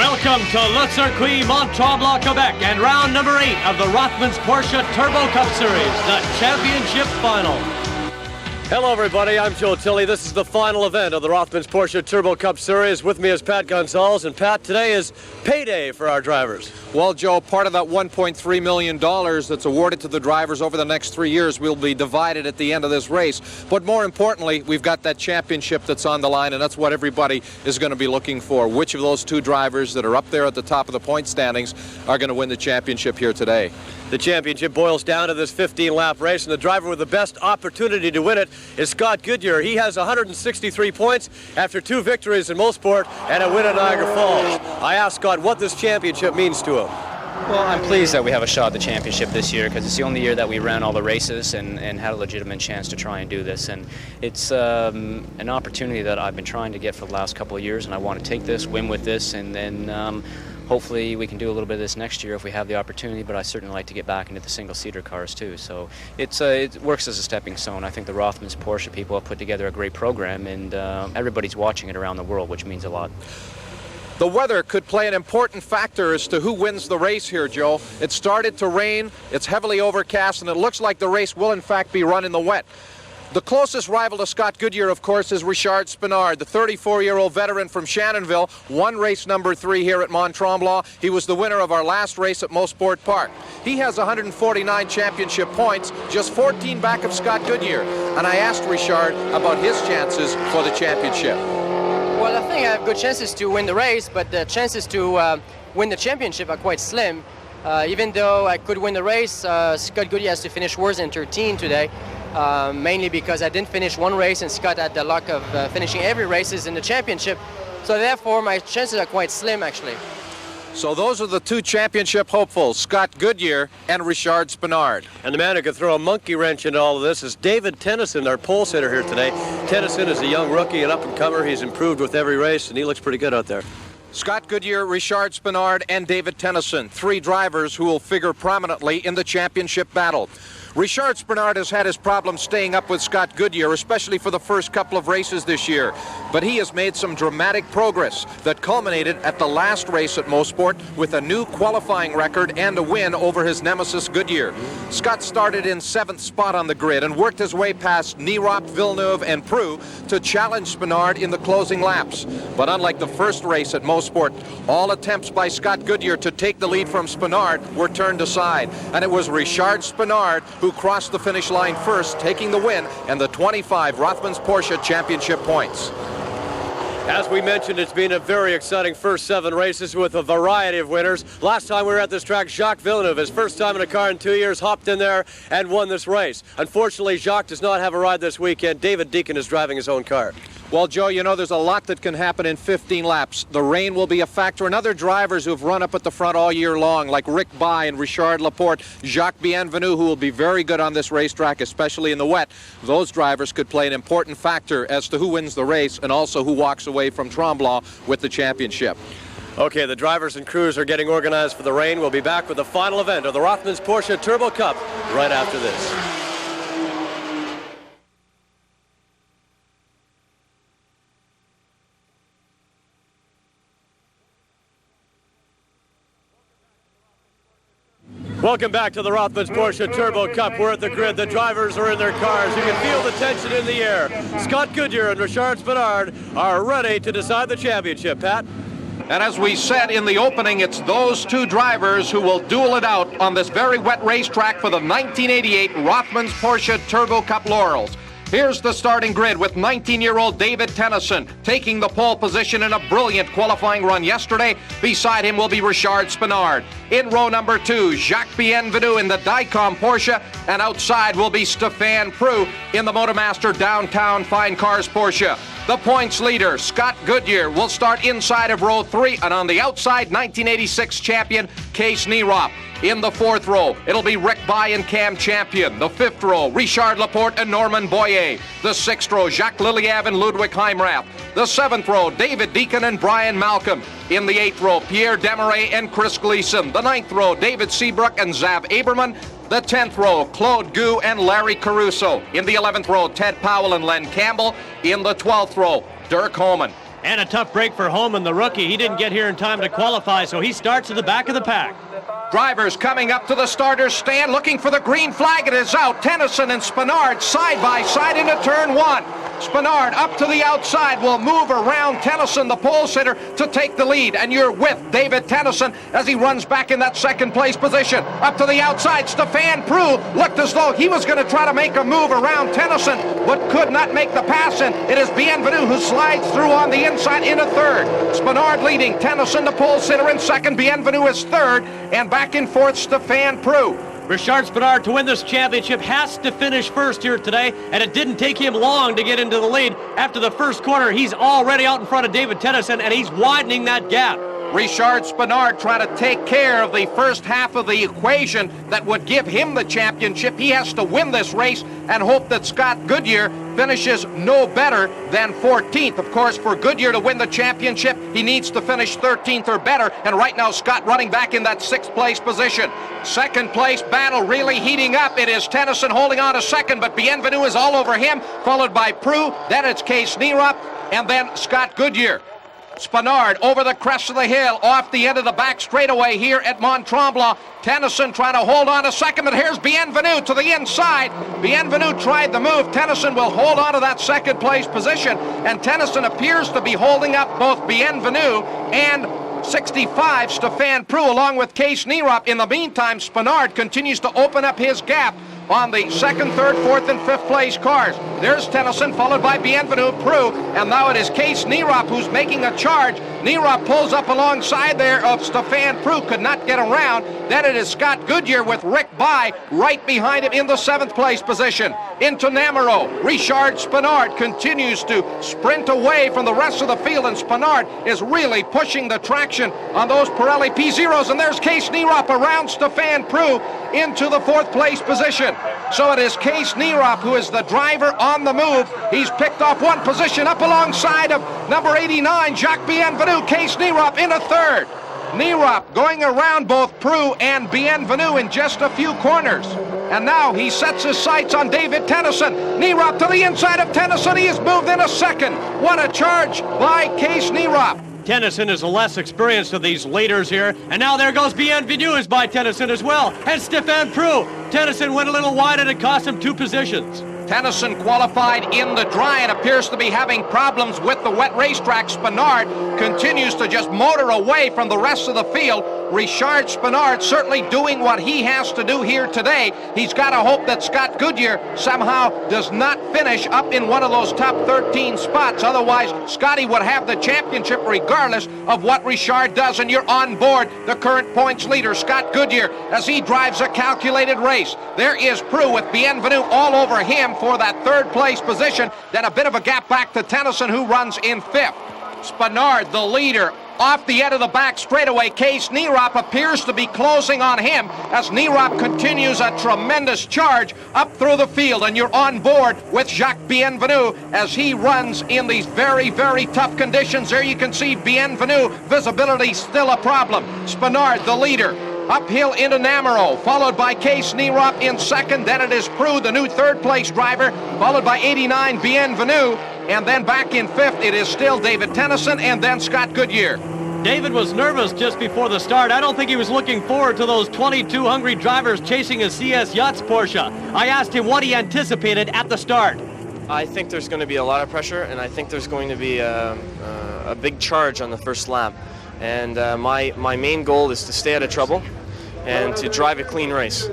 Welcome to Le Circuit Mont, Tremblant, Quebec, and round number 8 of the Rothmans Porsche Turbo Cup Series, the championship final. Hello everybody, I'm Joe Tilley. This is the final event of the Rothmans Porsche Turbo Cup Series. With me is Pat Gonzalez, and Pat, today is payday for our drivers. Well, Joe, part of that $1.3 million that's awarded to the drivers over the next 3 years will be divided at the end of this race. But more importantly, we've got that championship that's on the line, and that's what everybody is going to be looking for. Which of those two drivers that are up there at the top of the point standings are going to win the championship here today? The championship boils down to this 15-lap race, and the driver with the best opportunity to win it is Scott Goodyear. He has 163 points after 2 victories in Mosport and a win at Niagara Falls. I asked Scott what this championship means to him. Well, I'm pleased that we have a shot at the championship this year because it's the only year that we ran all the races and had a legitimate chance to try and do this. And it's an opportunity that I've been trying to get for the last couple of years, and I want to take this, win with this, and then hopefully we can do a little bit of this next year if we have the opportunity, but I certainly like to get back into the single-seater cars too. So it works as a stepping stone. I think the Rothmans Porsche people have put together a great program, and everybody's watching it around the world, which means a lot. The weather could play an important factor as to who wins the race here, Joe. It started to rain, it's heavily overcast, and it looks like the race will in fact be run in the wet. The closest rival to Scott Goodyear, of course, is Richard Spinard, the 34-year-old veteran from Shannonville, won race number 3 here at Mont Tremblant. He was the winner of our last race at Mosport Park. He has 149 championship points, just 14 back of Scott Goodyear. And I asked Richard about his chances for the championship. Well, I think I have good chances to win the race, but the chances to win the championship are quite slim. Even though I could win the race, Scott Goodyear has to finish worse than 13 today. Mainly because I didn't finish one race and Scott had the luck of finishing every races in the championship. So therefore my chances are quite slim actually. So those are the two championship hopefuls, Scott Goodyear and Richard Spinard. And the man who could throw a monkey wrench into all of this is David Tennyson, our pole sitter here today. Tennyson is a young rookie, an up-and-comer. He's improved with every race, and he looks pretty good out there. Scott Goodyear, Richard Spinard, and David Tennyson, 3 drivers who will figure prominently in the championship battle. Richard Spinard has had his problems staying up with Scott Goodyear, especially for the first couple of races this year. But he has made some dramatic progress that culminated at the last race at Mosport with a new qualifying record and a win over his nemesis Goodyear. Scott started in 7th spot on the grid and worked his way past Nierop, Villeneuve, and Prue to challenge Spinard in the closing laps. But unlike the first race at Mosport, all attempts by Scott Goodyear to take the lead from Spinard were turned aside. And it was Richard Spinard who crossed the finish line first, taking the win and the 25 Rothmans Porsche championship points. As we mentioned, it's been a very exciting first 7 races with a variety of winners. Last time we were at this track, Jacques Villeneuve, his first time in a car in 2 years, hopped in there and won this race. Unfortunately, Jacques does not have a ride this weekend. David Deacon is driving his own car. Well, Joe, you know, there's a lot that can happen in 15 laps. The rain will be a factor, and other drivers who've run up at the front all year long, like Rick Bai and Richard Laporte, Jacques Bienvenu, who will be very good on this racetrack, especially in the wet. Those drivers could play an important factor as to who wins the race and also who walks away from Tremblant with the championship. Okay, the drivers and crews are getting organized for the rain. We'll be back with the final event of the Rothmans Porsche Turbo Cup right after this. Welcome back to the Rothmans Porsche Turbo Cup. We're at the grid. The drivers are in their cars. You can feel the tension in the air. Scott Goodyear and Richard Spinard are ready to decide the championship. Pat? And as we said in the opening, it's those 2 drivers who will duel it out on this very wet racetrack for the 1988 Rothmans Porsche Turbo Cup laurels. Here's the starting grid with 19-year-old David Tennyson taking the pole position in a brilliant qualifying run yesterday. Beside him will be Richard Spinard. In row number 2, Jacques Bienvenu in the Dicom Porsche, and outside will be Stéphane Prue in the Motormaster Downtown Fine Cars Porsche. The points leader, Scott Goodyear, will start inside of row 3, and on the outside, 1986 champion Case Nierop. In the 4th row, it'll be Rick Bai and Cam Champion. The 5th row, Richard Laporte and Norman Boyer. The 6th row, Jacques Lilliave and Ludwig Heimrath. The 7th row, David Deacon and Brian Malcolm. In the 8th row, Pierre Desmarais and Chris Gleason. The 9th row, David Seabrook and Zav Aberman. The 10th row, Claude Gu and Larry Caruso. In the 11th row, Ted Powell and Len Campbell. In the 12th row, Dirk Homan. And a tough break for Holman, the rookie. He didn't get here in time to qualify, so he starts at the back of the pack. Drivers coming up to the starter's stand looking for the green flag. It is out. Tennyson and Spinard side by side into turn one. Spinard up to the outside will move around Tennyson, the pole sitter, to take the lead. And you're with David Tennyson as he runs back in that second place position. Up to the outside, Stefan Prue looked as though he was going to try to make a move around Tennyson, but could not make the pass. And it is Bienvenu who slides through on the inside into third. Spinard leading, Tennyson, the pole sitter, in second. Bienvenu is third. And back in fourth, Stefan Prue. Richard Spinard, to win this championship, has to finish first here today, and it didn't take him long to get into the lead. After the first corner, he's already out in front of David Tennyson, and he's widening that gap. Richard Spinard trying to take care of the first half of the equation that would give him the championship. He has to win this race and hope that Scott Goodyear finishes no better than 14th. Of course, for Goodyear to win the championship, he needs to finish 13th or better, and right now Scott running back in that 6th place position. Second place battle really heating up. It is Tennyson holding on to second, but Bienvenu is all over him, followed by Prue, then it's Case Nierop, and then Scott Goodyear. Spinard over the crest of the hill, off the end of the back straightaway here at Mont Tremblant. Tennyson trying to hold on a second, but here's Bienvenu to the inside. Bienvenu tried the move. Tennyson will hold on to that second place position, and Tennyson appears to be holding up both Bienvenu and 65, Stefan Prue, along with Case Nierop. In the meantime, Spinard continues to open up his gap on the second, third, fourth, and fifth place cars. There's Tennyson, followed by Bienvenu, Prue, and now it is Case Nierop who's making a charge. Nierop pulls up alongside there of Stefan Prue, could not get around. Then it is Scott Goodyear with Rick By right behind him in the 7th place position. Into Namuro, Richard Spinard continues to sprint away from the rest of the field, and Spinard is really pushing the traction on those Pirelli P0s, and there's Case Nierop around Stefan Prue into the 4th place position. So it is Case Nierop who is the driver on the move. He's picked off one position up alongside of number 89, Jacques Bienvenu. Case Nierop into third. Nierop going around both Prue and Bienvenu in just a few corners. And now he sets his sights on David Tennyson. Nierop to the inside of Tennyson. He has moved in a second. What a charge by Case Nierop. Tennyson is the less experienced of these leaders here. And now there goes Bienvenu is by Tennyson as well. And Stefan Prue. Tennyson went a little wide and it cost him 2 positions. Tennyson qualified in the dry and appears to be having problems with the wet racetrack. Spinard continues to just motor away from the rest of the field. Richard Spinard certainly doing what he has to do here today. He's got to hope that Scott Goodyear somehow does not finish up in one of those top 13 spots. Otherwise, Scotty would have the championship regardless of what Richard does. And you're on board the current points leader, Scott Goodyear, as he drives a calculated race. There is Prue with Bienvenu all over him for that 3rd place position. Then a bit of a gap back to Tennyson, who runs in 5th. Spinard, the leader, off the end of the back straightaway. Case Nierop appears to be closing on him as Nierop continues a tremendous charge up through the field, and you're on board with Jacques Bienvenu as he runs in these very, very tough conditions. There you can see Bienvenu, visibility still a problem. Spinard, the leader, uphill into Namuro, followed by Case Nierop in 2nd. Then it is Prue, the new 3rd place driver, followed by 89 Bienvenu. And then back in 5th, it is still David Tennyson and then Scott Goodyear. David was nervous just before the start. I don't think he was looking forward to those 22 hungry drivers chasing a CS Yachts Porsche. I asked him what he anticipated at the start. I think there's going to be a lot of pressure, and I think there's going to be a big charge on the first lap. And my main goal is to stay out of trouble and to drive a clean race.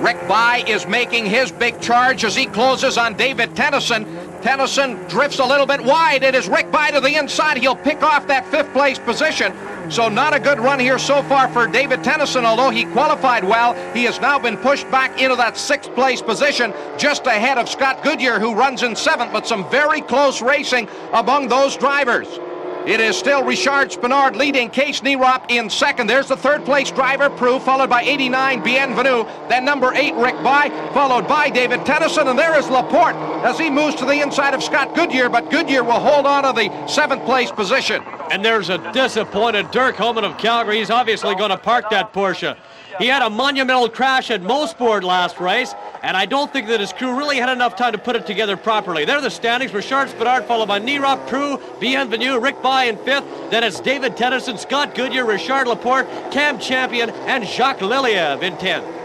Rick By is making his big charge as he closes on David Tennyson. Tennyson drifts a little bit wide. It is Rick By to the inside. He'll pick off that 5th place position. So not a good run here so far for David Tennyson, although he qualified well. He has now been pushed back into that 6th place position, just ahead of Scott Goodyear, who runs in 7th, but some very close racing among those drivers. It is still Richard Spinard leading, Case Nierop in 2nd. There's the 3rd place driver, Prue, followed by 89 Bienvenu. Then number 8, Rick By, followed by David Tennyson. And there is Laporte as he moves to the inside of Scott Goodyear, but Goodyear will hold on to the 7th place position. And there's a disappointed Dirk Holman of Calgary. He's obviously going to park that Porsche. He had a monumental crash at Mosport last race, and I don't think that his crew really had enough time to put it together properly. There are the standings. Richard Spadard followed by Nirop, Prue, Bienvenu, Rick Bai in 5th. Then it's David Tennyson, Scott Goodyear, Richard Laporte, Cam Champion, and Jacques Liliev in 10th.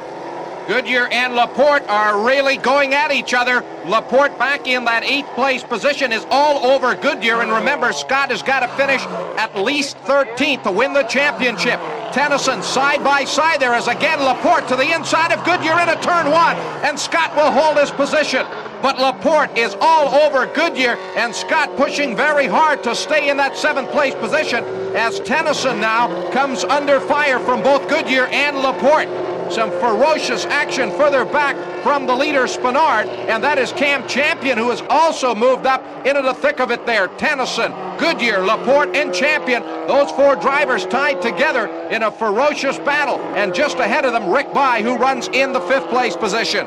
Goodyear and Laporte are really going at each other. Laporte back in that 8th place position is all over Goodyear. And remember, Scott has got to finish at least 13th to win the championship. Tennyson side by side there as again Laporte to the inside of Goodyear into turn 1. And Scott will hold his position. But Laporte is all over Goodyear, and Scott pushing very hard to stay in that 7th place position as Tennyson now comes under fire from both Goodyear and Laporte. Some ferocious action further back from the leader, Spanard, and that is Cam Champion, who has also moved up into the thick of it there. Tennyson, Goodyear, Laporte, and Champion, those 4 drivers tied together in a ferocious battle, and just ahead of them, Rick Bai, who runs in the 5th place position.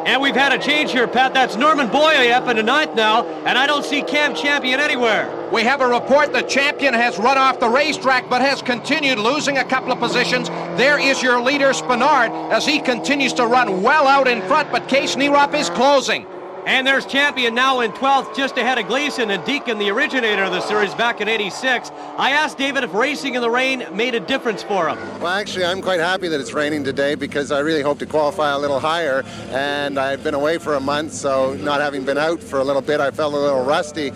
And we've had a change here, Pat. That's Norman Boye up into 9th now, and I don't see Cam Champion anywhere. We have a report that Champion has run off the racetrack but has continued losing a couple of positions. There is your leader, Spanard, as he continues to run well out in front, but Case Nirop is closing. And there's Champion now in 12th, just ahead of Gleason and Deacon, the originator of the series back in '86. I asked David if racing in the rain made a difference for him. Well, actually, I'm quite happy that it's raining today because I really hope to qualify a little higher. And I've been away for a month, so not having been out for a little bit, I felt a little rusty.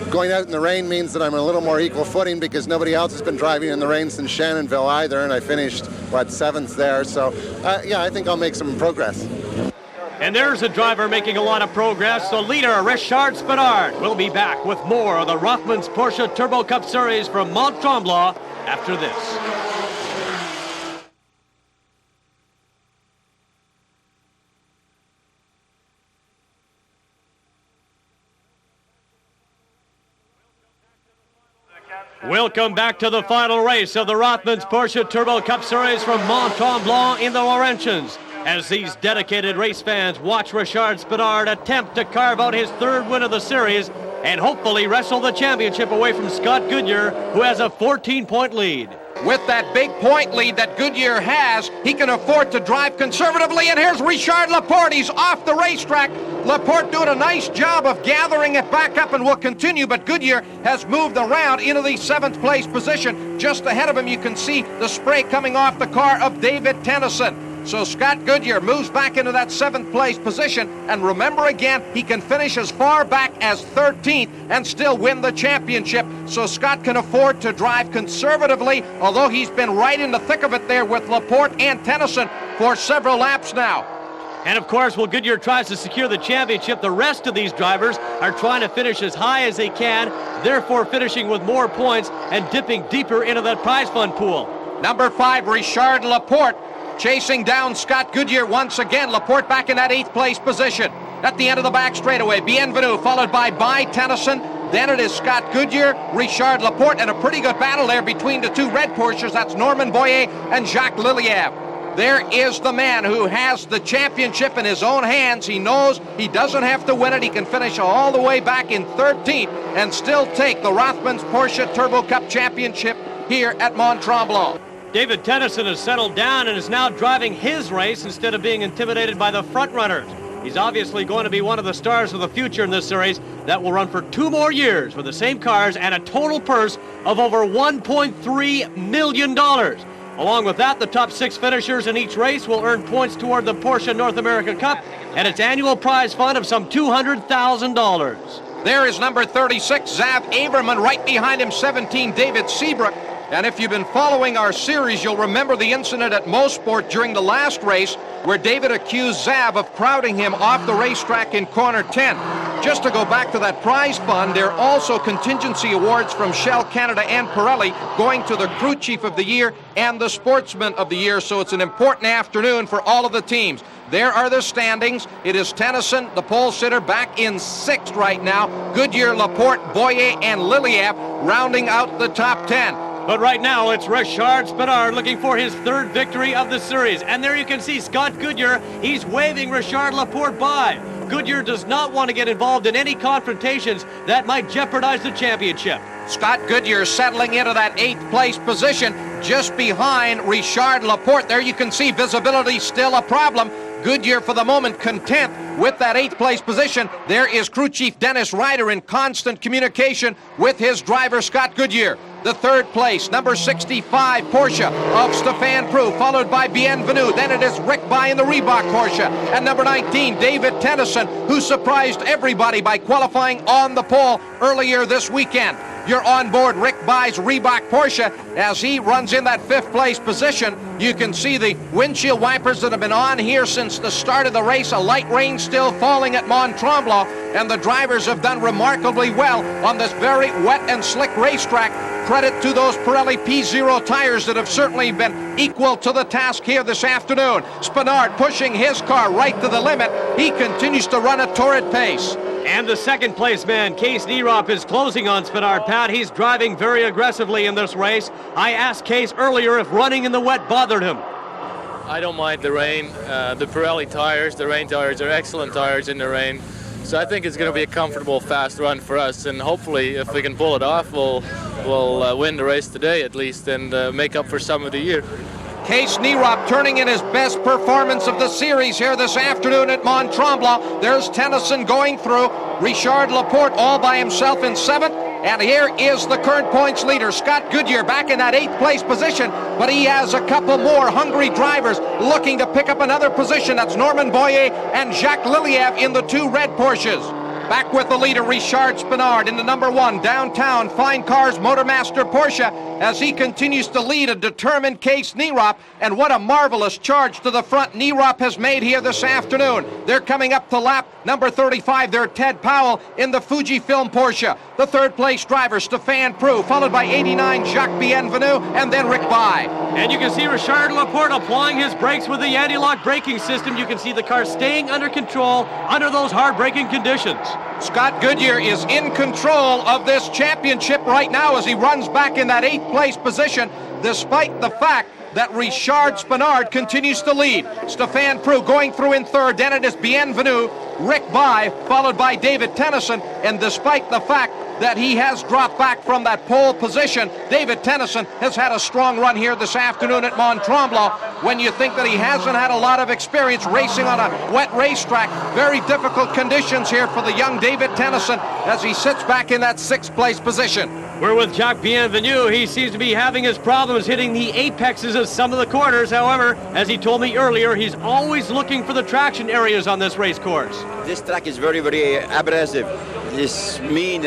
Going out in the rain means that I'm a little more equal footing because nobody else has been driving in the rain since Shannonville either, and I finished, 7th there. So, yeah, I think I'll make some progress. And there's a driver making a lot of progress. The leader, Richard Spadard, will be back with more of the Rothmans Porsche Turbo Cup Series from Mont Tremblant after this. Welcome back to the final race of the Rothmans Porsche Turbo Cup Series from Mont Tremblant in the Laurentians, as these dedicated race fans watch Richard Spadard attempt to carve out his 3rd win of the series and hopefully wrestle the championship away from Scott Goodyear, who has a 14-point lead. With that big point lead that Goodyear has, he can afford to drive conservatively, and here's Richard Laporte. He's off the racetrack. Laporte doing a nice job of gathering it back up and will continue, but Goodyear has moved around into the 7th place position. Just ahead of him, you can see the spray coming off the car of David Tennyson. So Scott Goodyear moves back into that 7th place position, and remember again, he can finish as far back as 13th and still win the championship. So Scott can afford to drive conservatively, although he's been right in the thick of it there with Laporte and Tennyson for several laps now. And of course, while Goodyear tries to secure the championship, the rest of these drivers are trying to finish as high as they can, therefore finishing with more points and dipping deeper into that prize fund pool. Number 5, Richard Laporte, chasing down Scott Goodyear once again. Laporte back in that 8th place position. At the end of the back straightaway, Bienvenu followed by Tennyson. Then it is Scott Goodyear, Richard Laporte, and a pretty good battle there between the 2 red Porsches. That's Norman Boye and Jacques Liliev. There is the man who has the championship in his own hands. He knows he doesn't have to win it. He can finish all the way back in 13th and still take the Rothmans Porsche Turbo Cup Championship here at Mont Tremblant. David Tennyson has settled down and is now driving his race instead of being intimidated by the front runners. He's obviously going to be one of the stars of the future in this series that will run for 2 more years with the same cars and a total purse of over $1.3 million. Along with that, the top 6 finishers in each race will earn points toward the Porsche North America Cup and its annual prize fund of some $200,000. There is number 36, Zav Averman, right behind him, 17, David Seabrook. And if you've been following our series, you'll remember the incident at Mosport during the last race where David accused Zav of crowding him off the racetrack in corner 10. Just to go back to that prize fund, there are also contingency awards from Shell Canada and Pirelli going to the Crew Chief of the Year and the Sportsman of the Year, so it's an important afternoon for all of the teams. There are the standings. It is Tennyson, the pole sitter, back in 6th right now. Goodyear, Laporte, Boye, and Liliev rounding out the top 10. But right now, it's Richard Spadard looking for his 3rd victory of the series. And there you can see Scott Goodyear. He's waving Richard Laporte by. Goodyear does not want to get involved in any confrontations that might jeopardize the championship. Scott Goodyear settling into that 8th place position just behind Richard Laporte. There you can see visibility still a problem. Goodyear for the moment content with that 8th place position. There is crew chief Dennis Ryder in constant communication with his driver Scott Goodyear. The 3rd place, number 65 Porsche of Stefan Prue, followed by Bienvenu. Then it is Rick By in the Reebok Porsche. And number 19, David Tennyson, who surprised everybody by qualifying on the pole earlier this weekend. You're on board Rick By's Reebok Porsche as he runs in that 5th place position. You can see the windshield wipers that have been on here since the start of the race. A light rain still falling at Mont Tremblant, and the drivers have done remarkably well on this very wet and slick racetrack. Credit to those Pirelli P0 tires that have certainly been equal to the task here this afternoon. Spinard pushing his car right to the limit. He continues to run at torrid pace. And the 2nd place man, Case Nierop, is closing on Spinard. Pat, he's driving very aggressively in this race. I asked Case earlier if running in the wet bothered him. I don't mind the rain. The Pirelli tires, the rain tires, are excellent tires in the rain. So I think it's going to be a comfortable, fast run for us. And hopefully, if we can pull it off, we'll win the race today at least and make up for some of the year. Case Nierop turning in his best performance of the series here this afternoon at Mont Tremblant. There's Tennyson going through. Richard Laporte all by himself in 7th. And here is the current points leader, Scott Goodyear, back in that 8th place position. But he has a couple more hungry drivers looking to pick up another position. That's Norman Boyer and Jacques Liliev in the 2 red Porsches. Back with the leader, Richard Spinard in the number 1 downtown Fine Cars Motormaster Porsche as he continues to lead a determined Case Nierop. And what a marvelous charge to the front Nierop has made here this afternoon. They're coming up to lap number 35. They're Ted Powell in the Fujifilm Porsche. The 3rd place driver, Stefan Prue, followed by 89 Jacques Bienvenu, and then Rick By. And you can see Richard Laporte applying his brakes with the anti-lock braking system. You can see the car staying under control under those hard braking conditions. Scott Goodyear is in control of this championship right now as he runs back in that 8th place position, despite the fact that Richard Spinard continues to lead. Stefan Prue going through in 3rd, then it is Bienvenu, Rick By, followed by David Tennyson, and despite the fact that he has dropped back from that pole position, David Tennyson has had a strong run here this afternoon at Mont Tremblant. When you think that he hasn't had a lot of experience racing on a wet racetrack, very difficult conditions here for the young David Tennyson as he sits back in that 6th place position. We're with Jacques Bienvenu. He seems to be having his problems hitting the apexes of some of the corners. However, as he told me earlier, he's always looking for the traction areas on this race course. This track is very, very abrasive. This means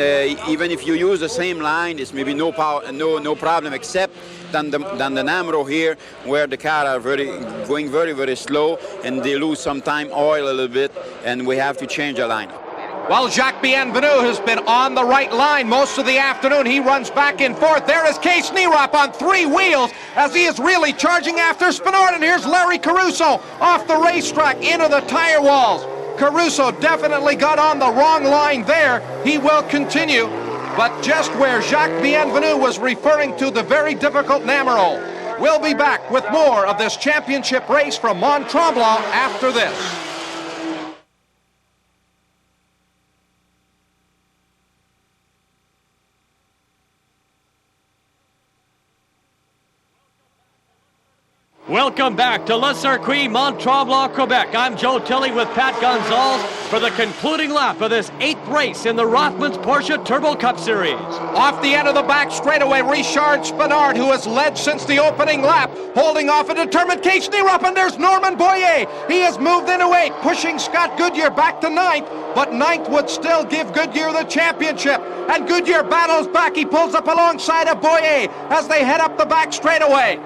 even if you use the same line, it's maybe no problem, except than the Namro here, where the car are going very, very slow, and they lose some oil a little bit, and we have to change the line. Well, Jacques Bienvenu has been on the right line most of the afternoon. He runs back and forth. There is Case Nierop on 3 wheels as he is really charging after Spinard. And here's Larry Caruso off the racetrack into the tire walls. Caruso definitely got on the wrong line there. He will continue, but just where Jacques Bienvenu was referring to the very difficult Namro. We'll be back with more of this championship race from Mont Tremblant after this. Welcome back to Le Circuit Mont Tremblant, Quebec. I'm Joe Tilley with Pat Gonzalez for the concluding lap of this 8th race in the Rothmans Porsche Turbo Cup Series. Off the end of the back straightaway, Richard Spinard, who has led since the opening lap, holding off a determined Case Nierop, and there's Norman Boyer. He has moved into 8th, pushing Scott Goodyear back to 9th, but 9th would still give Goodyear the championship. And Goodyear battles back. He pulls up alongside of Boyer as they head up the back straightaway.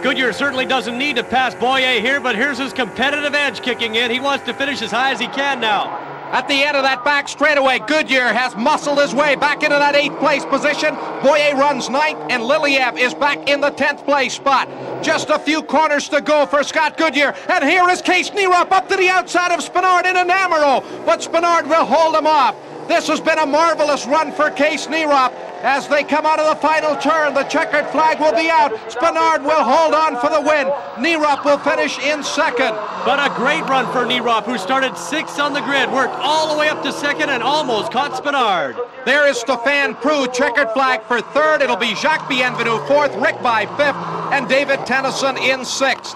Goodyear certainly doesn't need to pass Boyer here, but here's his competitive edge kicking in. He wants to finish as high as he can now. At the end of that back straightaway, Goodyear has muscled his way back into that 8th place position. Boyer runs 9th, and Liliev is back in the 10th place spot. Just a few corners to go for Scott Goodyear, and here is Case Nierop up to the outside of Spinard in a Namro, but Spinard will hold him off. This has been a marvelous run for Case Nierop. As they come out of the final turn, the checkered flag will be out. Spinard will hold on for the win. Nierop will finish in 2nd. But a great run for Nierop, who started 6th on the grid, worked all the way up to 2nd, and almost caught Spinard. There is Stefan Prue, checkered flag for 3rd. It'll be Jacques Bienvenu 4th, Rick By 5th, and David Tennyson in 6th.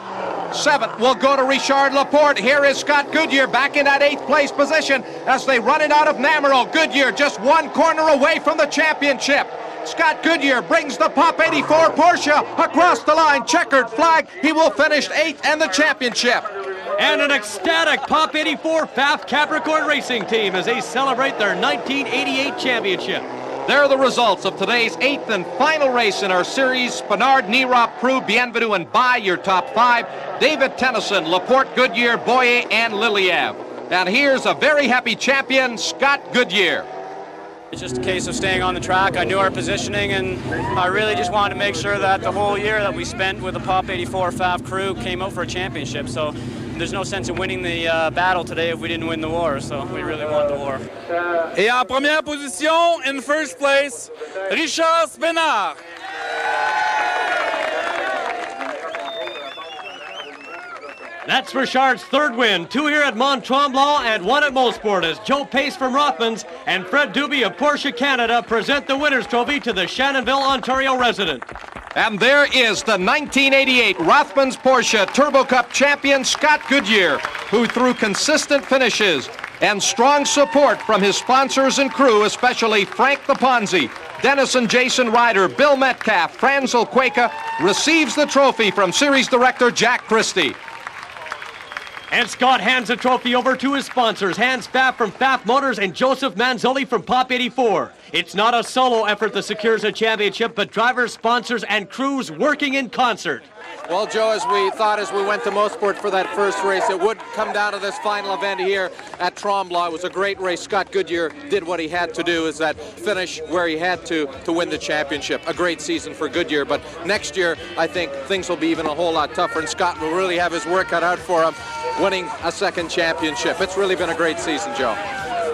7th will go to Richard Laporte. Here is Scott Goodyear back in that 8th place position as they run it out of Namuro. Goodyear just one corner away from the championship. Scott Goodyear brings the Pop 84 Porsche across the line. Checkered flag. He will finish 8th and the championship. And an ecstatic Pop 84 Pfaff Capricorn Racing team as they celebrate their 1988 championship. There are the results of today's 8th and final race in our series. Bernard, Nirop, Prue, Bienvenu, and Bai, your top 5. David Tennyson, Laporte, Goodyear, Boyer, and Liliev. And here's a very happy champion, Scott Goodyear. It's just a case of staying on the track. I knew our positioning, and I really just wanted to make sure that the whole year that we spent with the Pop 84 Pfaff crew came out for a championship. So there's no sense in winning the battle today if we didn't win the war. So we really won the war. Et en première position, in first place, Richard Spenard. That's Richard's 3rd win, 2 here at Mont Tremblant and 1 at Mosport as Joe Pace from Rothmans and Fred Doobie of Porsche Canada present the winner's trophy to the Shannonville, Ontario resident. And there is the 1988 Rothmans Porsche Turbo Cup champion Scott Goodyear, who through consistent finishes and strong support from his sponsors and crew, especially Frank the Ponzi, Dennis and Jason Ryder, Bill Metcalf, Franzel Quaker, receives the trophy from series director Jack Christie. And Scott hands the trophy over to his sponsors, Hans Pfaff from Pfaff Motors and Joseph Manzoli from Pop 84. It's not a solo effort that secures a championship, but drivers, sponsors, and crews working in concert. Well, Joe, as we thought as we went to Mosport for that first race, it would come down to this final event here at Tremblant. It was a great race. Scott Goodyear did what he had to do, is that finish where he had to win the championship. A great season for Goodyear, but next year I think things will be even a whole lot tougher, and Scott will really have his work cut out for him, winning a 2nd championship. It's really been a great season, Joe.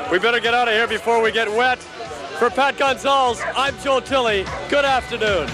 We better get out of here before we get wet. For Pat Gonzalez, I'm Joe Tilley. Good afternoon.